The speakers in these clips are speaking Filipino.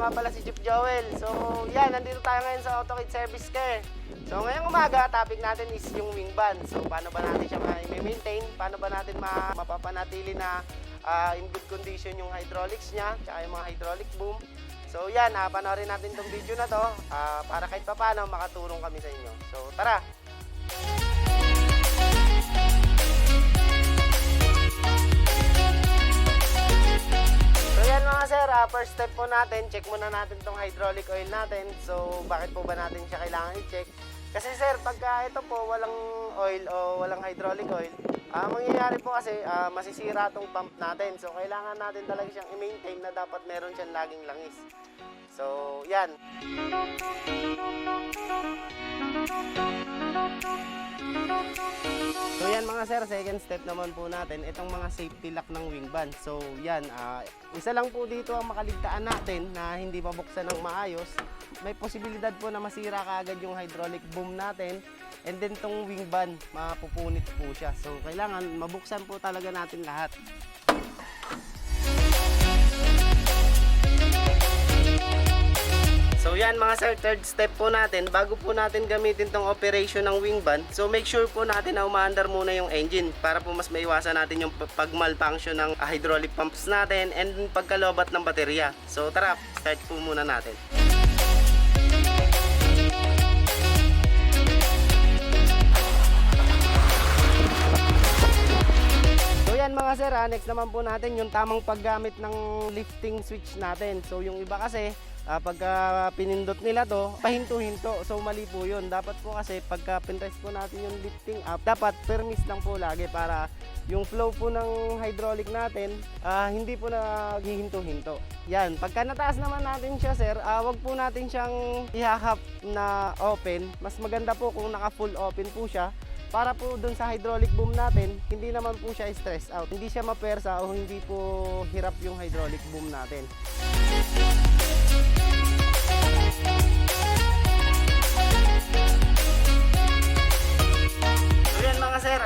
nga pala si Chief Joel. So yan, nandito tayo ngayon sa Autokid Service Care. So ngayong umaga, topic natin is yung wing band. So paano ba natin siya ma-maintain? Paano ba natin mapapanatili na in good condition yung hydraulics niya, tsaka yung mga hydraulic boom. So yan, panoorin natin itong video na to para kahit pa paano makatulong kami sa inyo. So tara! So yan mga sir, first step po natin, check muna natin itong hydraulic oil natin. So bakit po ba natin siya kailangan i-check? Kasi sir, pagka ito po walang oil o walang hydraulic oil, mangyayari po kasi masisira itong pump natin. So kailangan natin talaga siyang i-maintain na dapat meron siyang laging langis. So yan. So yan mga sir, second step naman po natin, itong mga safety lock ng wing band. So yan, isa lang po dito ang makaligtaan natin na hindi mabuksan ng maayos. May posibilidad po na masira kaagad yung hydraulic boom natin, and then tong wing band, mapupunit po siya. So kailangan mabuksan po talaga natin lahat. So yan mga sir, third step po natin, bago po natin gamitin tong operation ng wing band, so make sure po natin na umaandar muna yung engine para po mas maiwasan natin yung pag-malfunction ng hydraulic pumps natin and pagkalobat ng baterya. So tara, start po muna natin. So yan mga sir, next naman po natin yung tamang paggamit ng lifting switch natin. So yung iba kasi pagka pinindot nila to, pahinto-hinto. So mali po yun. Dapat po kasi pagka pinrest po natin yung lifting up, dapat permis lang po lagi para yung flow po ng hydraulic natin hindi po naghihinto-hinto. Yan, pagka nataas naman natin siya sir, wag po natin siyang ihahap na open. Mas maganda po kung naka full open po siya, para po dun sa hydraulic boom natin, hindi naman po siya stress out. Hindi siya mapersa o hindi po hirap yung hydraulic boom natin. So yan mga sir,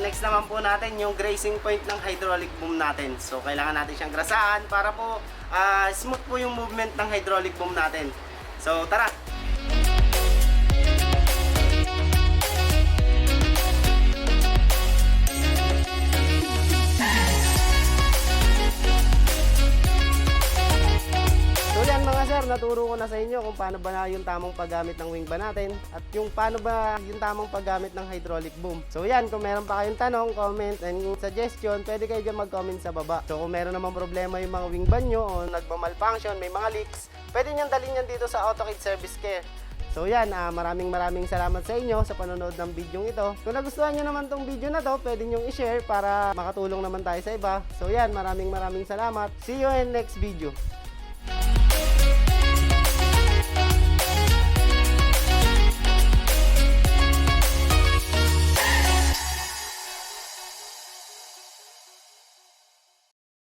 next naman po natin yung grazing point ng hydraulic boom natin. So kailangan natin siyang grasahan para po smooth po yung movement ng hydraulic boom natin. So tara! Naturo ko na sa inyo kung paano ba yung tamang paggamit ng wing band natin at yung paano ba yung tamang paggamit ng hydraulic boom. So yan, kung meron pa kayong tanong, comment, and suggestion, pwede kayo dyan mag-comment sa baba. So kung meron naman problema yung mga wing band nyo o nagmamalfunction, may mga leaks, pwede nyo dalhin yan dito sa Autokid Service Care. So yan, maraming salamat sa inyo sa panonood ng video ito. Kung nagustuhan nyo naman tong video na to, pwede nyo i-share para makatulong naman tayo sa iba. So yan, maraming salamat. See you in next video.